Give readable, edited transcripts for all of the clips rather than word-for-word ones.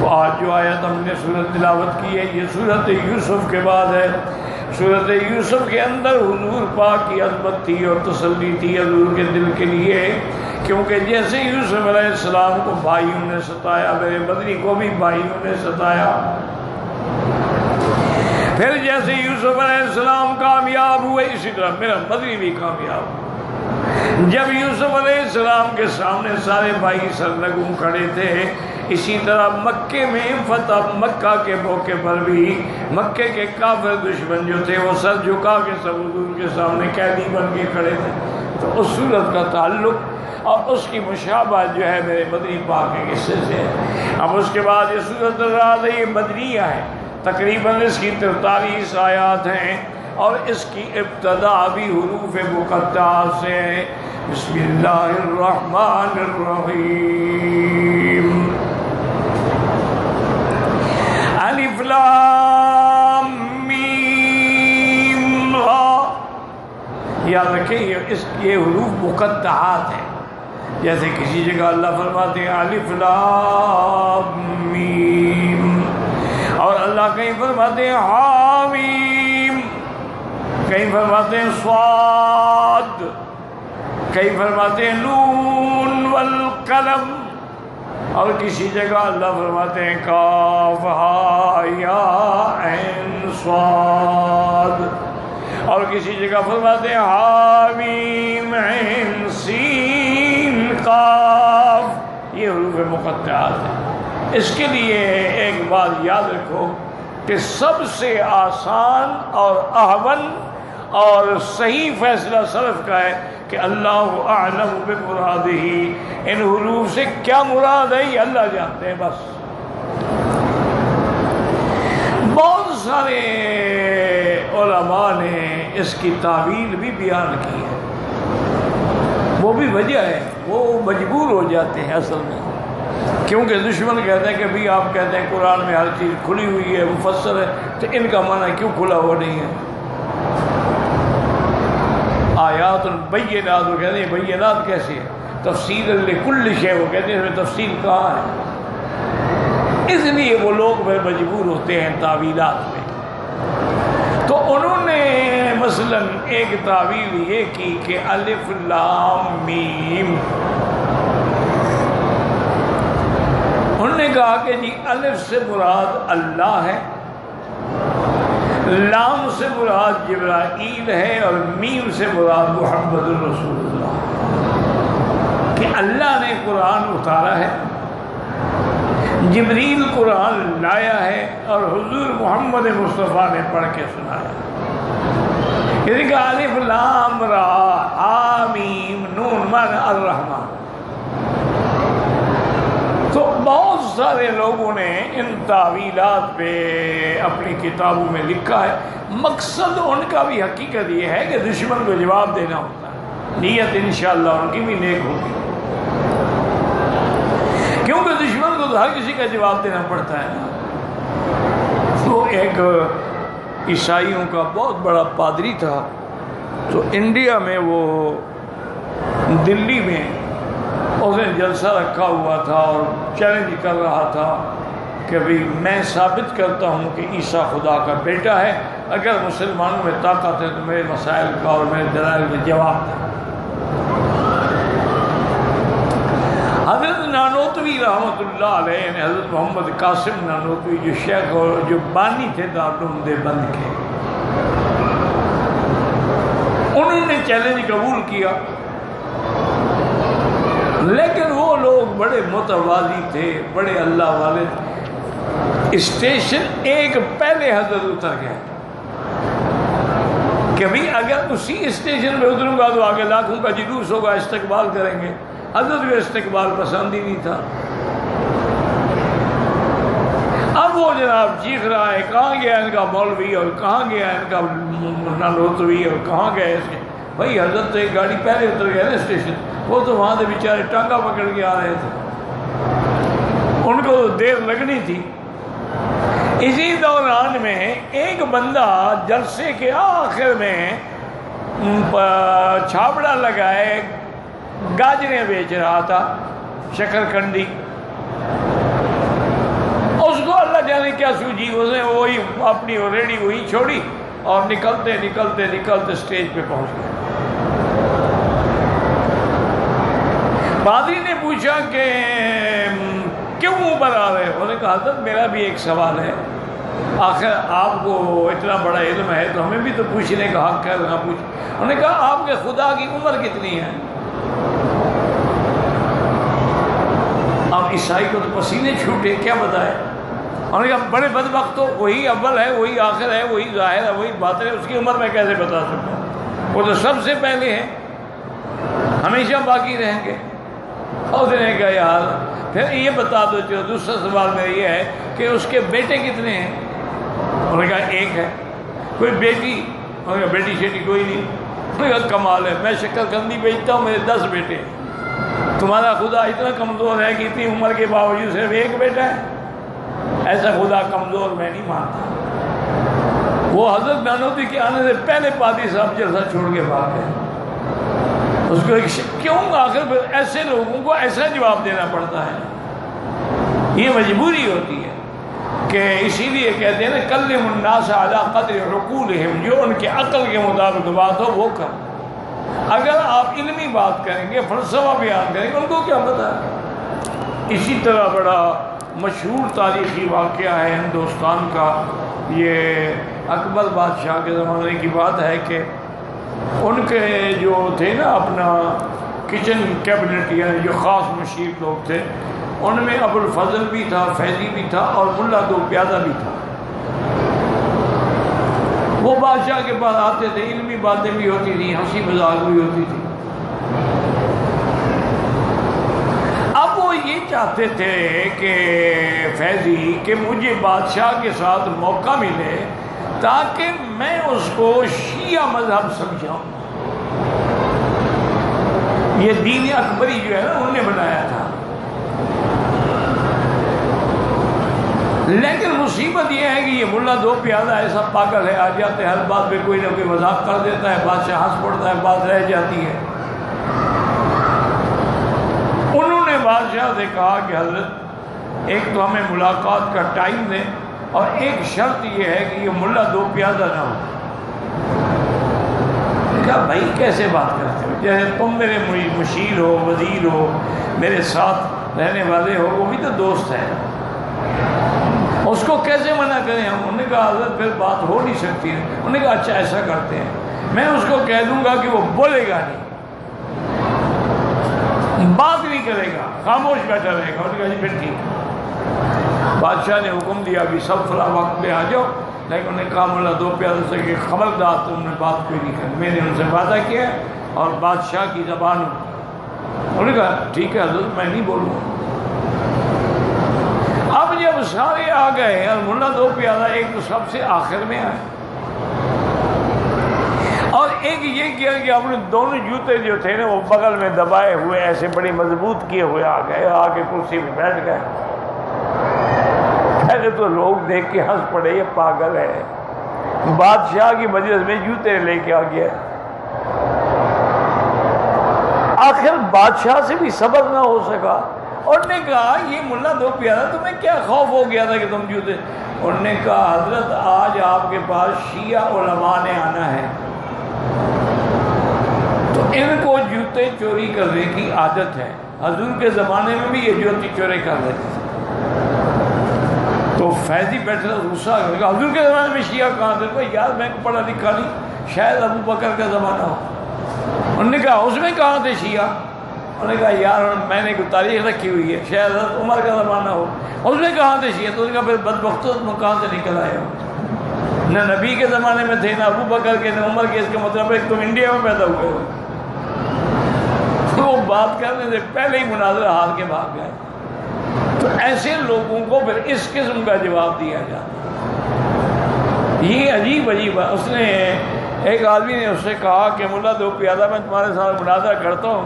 تو آج جو آیت ہم نے سورت تلاوت کی ہے یہ سورت یوسف کے بعد ہے۔ سورت یوسف کے اندر حضور پاک کی عظمت تھی اور تسلی تھی حضور کے دل کے لیے، کیونکہ جیسے یوسف علیہ السلام کو بھائیوں نے ستایا، میرے بدری کو بھی بھائیوں نے ستایا، پھر جیسے یوسف علیہ السلام کامیاب ہوئے اسی طرح میرا بدری بھی کامیاب ہوا۔ جب یوسف علیہ السلام کے سامنے سارے بھائی سرنگوں کھڑے تھے، اسی طرح مکے میں فتح مکہ کے موقع پر بھی مکے کے کافر دشمن جو تھے وہ سر جھکا کے سب حضور کے سامنے قیدی بن کے کھڑے تھے۔ تو اس صورت کا تعلق اور اس کی مشابہت جو ہے میرے بدری پاک کے قصے سے ہے۔ اب اس کے بعد یہ سورۃ الرعد یہ بدریہ ہے، تقریباً اس کی 43 آیات ہیں اور اس کی ابتدا بھی حروف مقطعات سے ہے۔ بسم اللہ الرحمن الرحیم، الف لام میم را۔ یاد رکھیں یہ حروف مقطعات ہیں، جیسے کسی جگہ اللہ فرماتے ہیں الف لام میم، اور اللہ کہیں فرماتے ہیں حامیم، کہیں فرماتے ہیں صاد، کہیں فرماتے ہیں نون والقلم، اور کسی جگہ اللہ فرماتے ہیں کاف ہا یا عین صاد، اور کسی جگہ فرماتے ہیں حامیم عین سین قاف۔ یہ حروف مقطعات ہیں۔ اس کے لیے ایک بات یاد رکھو کہ سب سے آسان اور اہون اور صحیح فیصلہ سلف کا ہے کہ اللہ اعلم بمرادہ، ان حروف سے کیا مراد ہے یہ اللہ جانتے ہیں بس۔ بہت سارے علماء نے اس کی تعویل بھی بیان کی ہے، وہ بھی وجہ ہے، وہ مجبور ہو جاتے ہیں اصل میں، کیونکہ دشمن کہتے ہیں کہ بھی آپ کہتے ہیں قرآن میں ہر چیز کھلی ہوئی ہے مفسر ہے، تو ان کا معنی کیوں کھلا ہوا نہیں ہے؟ آیات البینات وہ کہتے ہیں بینات کیسے ہے؟ تفصیل لکل شے، وہ کہتے ہیں اس میں تفصیل کہاں ہے؟ اس لیے وہ لوگ مجبور ہوتے ہیں تعویلات میں۔ تو انہوں نے مثلا ایک تعویل یہ کی کہ الف لام میم، انہوں نے کہا کہ جی الف سے مراد اللہ ہے، لام سے مراد جبرائیل ہے، اور میم سے مراد محمد رسول اللہ، کہ اللہ نے قرآن اتارا ہے، جبریل قرآن لایا ہے، اور حضور محمد مصطفیٰ نے پڑھ کے سنایا۔ یعنی کہ الف لام را حامیم نون معنی الرحمن۔ تو بہت سارے لوگوں نے ان تعویلات پہ اپنی کتابوں میں لکھا ہے، مقصد ان کا بھی حقیقت یہ ہے کہ دشمن کو جواب دینا ہوتا ہے، نیت انشاءاللہ ان کی بھی نیک ہوگی، کیونکہ دشمن کو تو ہر کسی کا جواب دینا پڑتا ہے نا۔ تو ایک عیسائیوں کا بہت بڑا پادری تھا، تو انڈیا میں وہ دلی میں اس نے جلسہ رکھا ہوا تھا اور چیلنج کر رہا تھا کہ بھئی میں ثابت کرتا ہوں کہ عیسیٰ خدا کا بیٹا ہے، اگر مسلمانوں میں طاقت ہے تو میرے مسائل کا اور میرے دلائل کا جواب دیں۔ حضرت نانوتوی رحمۃ اللہ علیہ، یعنی حضرت محمد قاسم نانوتوی جو شیخ اور جو بانی تھے دارالعلوم دیوبند کے، انہوں نے چیلنج قبول کیا، لیکن وہ لوگ بڑے متواضع تھے، بڑے اللہ والے تھے۔ اسٹیشن ایک پہلے حضرت اتر گئے کہ بھئی اگر اسی اسٹیشن پہ اتروں گا تو آگے لاکھوں کا جلوس ہوگا، استقبال کریں گے۔ حضرت کو استقبال پسند ہی نہیں تھا۔ اب وہ جناب چیخ رہا ہے کہاں گیا ان کا مولوی، اور کہاں گیا ان کا نانوتوی، اور کہاں گیا اس کے بھائی حضرت تو ایک گاڑی پہلے اتر گیا نا اسٹیشن، وہ تو وہاں سے بیچارے ٹانگا پکڑ کے آ رہے تھے، ان کو دیر لگنی تھی۔ اسی دوران میں ایک بندہ جلسے کے آخر میں چھاپڑا لگائے گاجریں بیچ رہا تھا، شکر کنڈی، کیا سوچی اس نے وہی اپنی ریڈی وہی چھوڑی اور نکلتے نکلتے نکلتے اسٹیج پہ پہنچ گئے. پادری نے پوچھا کہ کیوں منہ پر آ رہے؟ انہوں نے کہا حضرت میرا بھی ایک سوال ہے، آخر آپ کو اتنا بڑا علم ہے تو ہمیں بھی تو پوچھنے کا حق ہے، نہ پوچھ. انہوں نے کہا آپ کے خدا کی عمر کتنی ہے؟ اب عیسائی کو تو پسینے چھوٹے، کیا بتائے؟ انہوں نے کہا بڑے بدبخت ہو، وہی اول ہے، وہی آخر ہے، وہی ظاہر ہے، وہی باطن ہے، اس کی عمر میں کیسے بتا سکتا ہوں؟ وہ تو سب سے پہلے ہے، ہمیشہ باقی رہیں گے. اور اس نے کہا یار پھر یہ بتا دو. جو دوسرا سوال میرا یہ ہے کہ اس کے بیٹے کتنے ہیں؟ انہوں نے کہا ایک ہے. کوئی بیٹی؟ انہوں نے کہا بیٹی شیٹی کوئی نہیں. انہوں نے کہا کمال ہے، میں شکر قندی بیچتا ہوں، میرے 10 بیٹے ہیں. تمہارا خدا اتنا کمزور ہے کہ اتنی عمر کے باوجود صرف ایک بیٹا ہے؟ ایسا خدا کمزور میں نہیں مانتا. وہ حضرت نانوتوی کے آنے سے پہلے پادری صاحب جلسہ چھوڑ کے بھاگ گئے. اس کو کیوں آخر ایسے لوگوں کو ایسا جواب دینا پڑتا ہے؟ یہ مجبوری ہوتی ہے کہ اسی لیے کہتے ہیں نا کلم الناس علی قدر عقولہم، جو ان کے عقل کے مطابق بات ہو وہ کر. اگر آپ علمی بات کریں گے، فلسفہ بیان کریں گے، ان کو کیا پتہ ہے؟ اسی طرح بڑا مشہور تاریخی واقعہ ہے ہندوستان کا، یہ اکبر بادشاہ کے زمانے کی بات ہے کہ ان کے جو تھے نا اپنا کچن کیبنٹ، یعنی جو خاص مشیر لوگ تھے، ان میں ابو الفضل بھی تھا، فیضی بھی تھا، اور ملا دو پیادہ بھی تھا. وہ بادشاہ کے پاس آتے تھے، علمی باتیں بھی ہوتی تھیں، ہنسی مذاق بھی ہوتی تھی. اب وہ یہ چاہتے تھے کہ فیضی کہ مجھے بادشاہ کے ساتھ موقع ملے تاکہ میں اس کو شیعہ مذہب سمجھاؤں. یہ دین اکبری جو ہے نا انہوں نے بنایا تھا. لیکن مصیبت یہ ہے کہ یہ ملا دو پیادہ ایسا پاگل ہے، آ جاتے ہیں ہر بات پہ کوئی نہ کوئی مذاق کر دیتا ہے، بادشاہ ہنس پڑتا ہے، بات رہ جاتی ہے. انہوں نے بادشاہ سے کہا کہ حضرت ایک تو ہمیں ملاقات کا ٹائم دیں، اور ایک شرط یہ ہے کہ یہ ملا دو پیادہ نہ ہو. کہا بھائی کیسے بات کرتے ہو؟ جیسے تم میرے مشیر ہو، وزیر ہو، میرے ساتھ رہنے والے ہو، وہ بھی تو دوست ہے، اس کو کیسے منع کریں ہم؟ انہوں نے کہا حضرت پھر بات ہو نہیں سکتی ہے. انہوں نے کہا اچھا ایسا کرتے ہیں، میں اس کو کہہ دوں گا کہ وہ بولے گا نہیں، بات نہیں کرے گا، خاموش بیٹھا رہے گا. انہوں نے کہا جی پھر ٹھیک ہے. بادشاہ نے حکم دیا کہ سب فلاں وقت پہ آ جاؤ، لیکن انہوں نے کہا ملا دو پیادہ سے کہ خبردار تم نے بات کوئی نہیں کرنی، میں نے ان سے وعدہ کیا اور بادشاہ کی زبان. انہوں نے کہا ٹھیک ہے حضرت میں نہیں بولوں گا. اب جب سارے آ گئے اور ملا دو پیادہ ایک تو سب سے آخر میں آئے، اور ایک یہ کیا کہ اپنے دونوں جوتے جو تھے نا وہ بغل میں دبائے ہوئے ایسے بڑی مضبوط کیے ہوئے آ گئے، آ کے کرسی پہ بیٹھ گئے. پہلے تو لوگ دیکھ کے ہنس پڑے، یہ پاگل ہے، بادشاہ کی مجلس میں جوتے لے کے آ گیا. آخر بادشاہ سے بھی صبر نہ ہو سکا. انہوں نے کہا یہ ملا دو پیادہ تمہیں کیا خوف ہو گیا تھا کہ تم جوتے؟ انہوں نے کہا حضرت آج آپ کے پاس شیعہ علماء نے آنا ہے، تو ان کو جوتے چوری کرنے کی عادت ہے. حضور کے زمانے میں بھی یہ جوتی چوری کر لیتے تھے. تو فیضی بیٹھا غصہ آ گیا، حضور کے زمانے میں شیعہ کہاں تھے؟ کوئی یار میں کو پڑھا لکھا نہیں، شاید ابو بکر کا زمانہ ہو. انہوں نے کہا اس میں کہاں تھے شیعہ؟ انہوں نے کہا یار میں نے کوئی تاریخ رکھی ہوئی ہے، شاید حضرت عمر کا زمانہ ہو. اس میں کہاں تھے شیعہ؟ تو انہوں نے کہا پھر بدبختو تم کہاں سے نکل آئے ہو؟ نہ نبی کے زمانے میں تھے، نہ ابو بکر کے، نہ عمر کے. اس کا مطلب ہے کہ تم انڈیا میں پیدا ہوئے ہو. وہ بات کرنے سے پہلے ہی مناظرہ ہار کے بھاگ گئے. تو ایسے لوگوں کو پھر اس قسم کا جواب دیا جاتا. یہ عجیب عجیب ہے. اس نے ایک آدمی نے اس سے کہا کہ ملا دو پیادہ میں تمہارے ساتھ مناظرہ کرتا ہوں،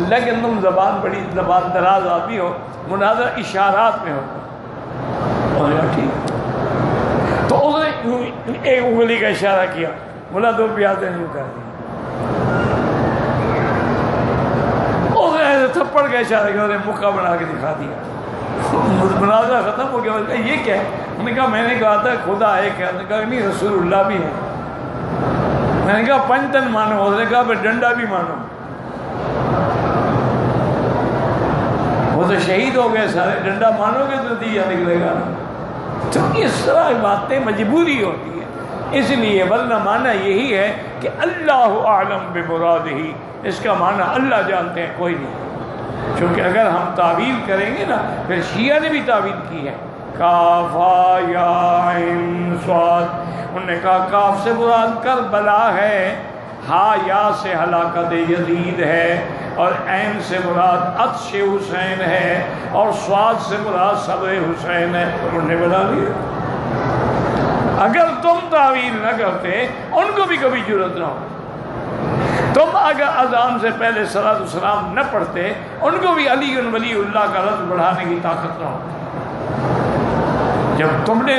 لیکن تم زبان دراز آدمی ہو، مناظرہ اشارات میں ہو. ٹھیک. تو اس نے ایک انگلی کا اشارہ کیا، ملا دو پیادے نے کر دیا. اس نے تھپڑ کا اشارہ کیا، انہوں نے مکہ بنا کے دکھا دیا. مناظرہ ختم ہو گیا. یہ کیا ہے؟ انہوں نے کہا میں نے کہا تھا خدا ایک ہے. انہوں نے کہا نہیں رسول اللہ بھی ہے. میں نے کہا پنجتن مانو. اس نے کہا پھر ڈنڈا بھی مانو. وہ تو شہید ہو گئے سارے. ڈنڈا مانو گے تو دیا نکلے گا. تو اس طرح باتیں مجبوری ہوتی ہے. اس لیے ورنہ معنی یہی ہے کہ اللہ اعلم بمرادہ، اس کا معنی اللہ جانتے ہیں کوئی نہیں. چونکہ اگر ہم تعویل کریں گے نا، پھر شیعہ نے بھی تعویل کی ہے. کاف ہا یا عین صاد. انہوں نے کہا کاف سے مراد کربلا ہے، ہا یا سے ہلاکت یزید ہے، اور عین سے مراد عطش حسین ہے، اور صاد سے مراد صبر حسین ہے. انہوں نے بنا لیا. اگر تم تعویل نہ کرتے ان کو بھی کبھی جرأت نہ ہو. تم اگر اذان سے پہلے صلاۃ والسلام نہ پڑھتے ان کو بھی علی ولی اللہ کا لفظ بڑھانے کی طاقت نہ ہوتی. جب تم نے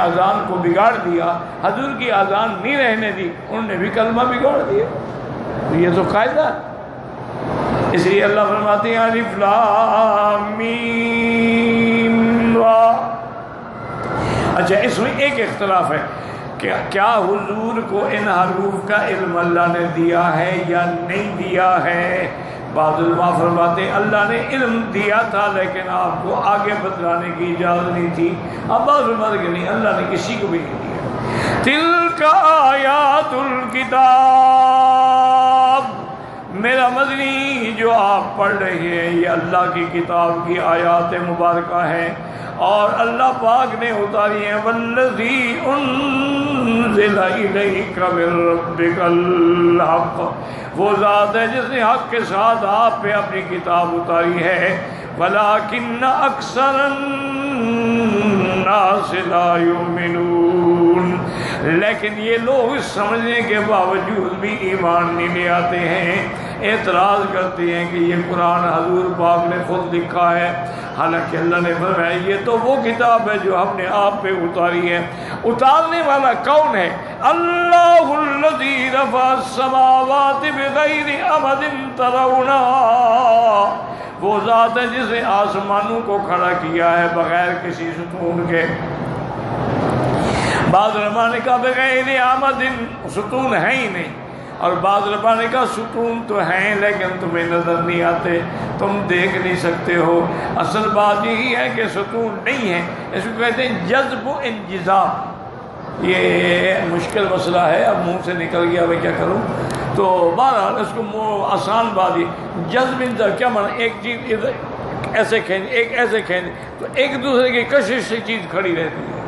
اذان کو بگاڑ دیا، حضور کی اذان نہیں رہنے دی، انہوں نے بھی کلمہ بگاڑ دیا. یہ تو قاعدہ. اس لیے اللہ فرماتے ہیں الف لام میم را. اچھا اس میں ایک اختلاف ہے کہ کیا حضور کو ان حروف کا علم اللہ نے دیا ہے یا نہیں دیا ہے. بعض علماء فرماتے ہیں اللہ نے علم دیا تھا لیکن آپ کو آگے بتلانے کی اجازت نہیں تھی. اب بعض علماء کہ نہیں، اللہ نے کسی کو بھی نہیں دیا. تلک آیات الکتاب، میرا مدنی جو آپ پڑھ رہے ہیں یہ اللہ کی کتاب کی آیات مبارکہ ہیں، اور اللہ پاک نے اتاری ہیں. والذی انزل الیک من ربک الحق، وہ ذات ہے جس نے حق کے ساتھ آپ پہ اپنی کتاب اتاری ہے. ولکن اکثر الناس لا یؤمنون، لیکن یہ لوگ سمجھنے کے باوجود بھی ایمان نہیں لے آتے ہیں. اعتراض کرتے ہیں کہ یہ قرآن حضور پاک نے خود لکھا ہے، حالانکہ اللہ نے فرمایا یہ تو وہ کتاب ہے جو ہم نے آپ پہ اتاری ہے. اتارنے والا کون ہے؟ اللہ الذی رفع السماوات بغیر عمد ترونها، وہ ذات ہے جس نے آسمانوں کو کھڑا کیا ہے بغیر کسی ستون کے. بعض علماء نے کہا بغیر عمد، ستون ہے ہی نہیں، اور بعض علماء نے کہا ستون تو ہیں لیکن تمہیں نظر نہیں آتے، تم دیکھ نہیں سکتے ہو. اصل بات یہی ہے کہ ستون نہیں ہے. اس کو کہتے ہیں جذب و انجذاب. یہ مشکل مسئلہ ہے، اب منہ سے نکل گیا میں کیا کروں. تو بہرحال اس کو آسان بات یہ جذب انجذاب کیا مانا، ایک چیز ادھر ایسے کھینچ، ایک ایسے کھینچ، تو ایک دوسرے کی کشش سے چیز کھڑی رہتی ہے.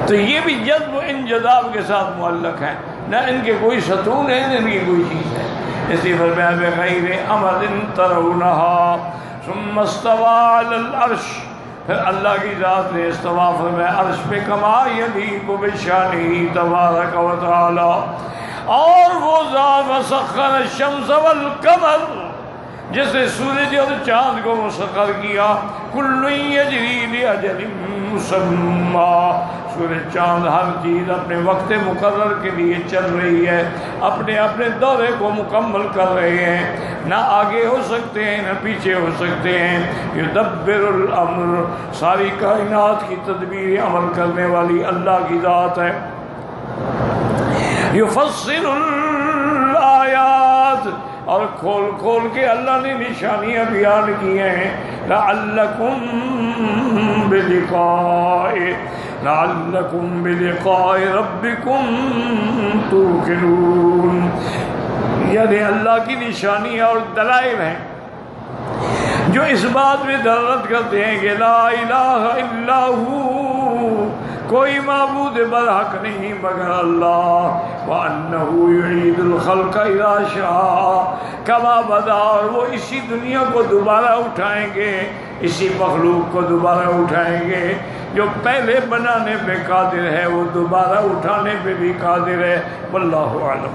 تو یہ بھی جذب و انجذاب کے ساتھ معلق ہے، نہ ان کے کوئی ستون ہے نہ ان کی کوئی چیز ہے. اس لیے فرمایا بغیر عمد ترونها ثم استوى علی العرش، پھر اللہ کی ذات نے استوا فرمایا عرش پہ کما یلیق بشانہ تبارک و تعالی. اور وہ ذات وسخر الشمس والقمر، جس نے سورج اور چاند کو مسخر کیا. کل یجری لاجل مسمی، سورج چاند ہر چیز اپنے وقت مقرر کے لیے چل رہی ہے، اپنے اپنے دورے کو مکمل کر رہے ہیں، نہ آگے ہو سکتے ہیں نہ پیچھے ہو سکتے ہیں. یدبر الامر، ساری کائنات کی تدبیر عمل کرنے والی اللہ کی ذات ہے. یفصل الآیات، اور کھول کھول کے اللہ نے نشانیاں بیان کی ہیں. لعلکم بلقاء ربکم توقنون، یعنی اللہ کی نشانیاں اور دلائل ہیں جو اس بات میں دلالت کرتے ہیں کہ لا الہ الا ہو، کوئی معبود برحق نہیں مگر اللہ. وَأَنَّهُ يُعِيدُ الْخَلْقَ إِذَا شَاءَ كَمَا بَدَأَ، اور وہ اسی دنیا کو دوبارہ اٹھائیں گے، اسی مخلوق کو دوبارہ اٹھائیں گے. جو پہلے بنانے پہ قادر ہے وہ دوبارہ اٹھانے پہ بھی قادر ہے. واللہ اعلم.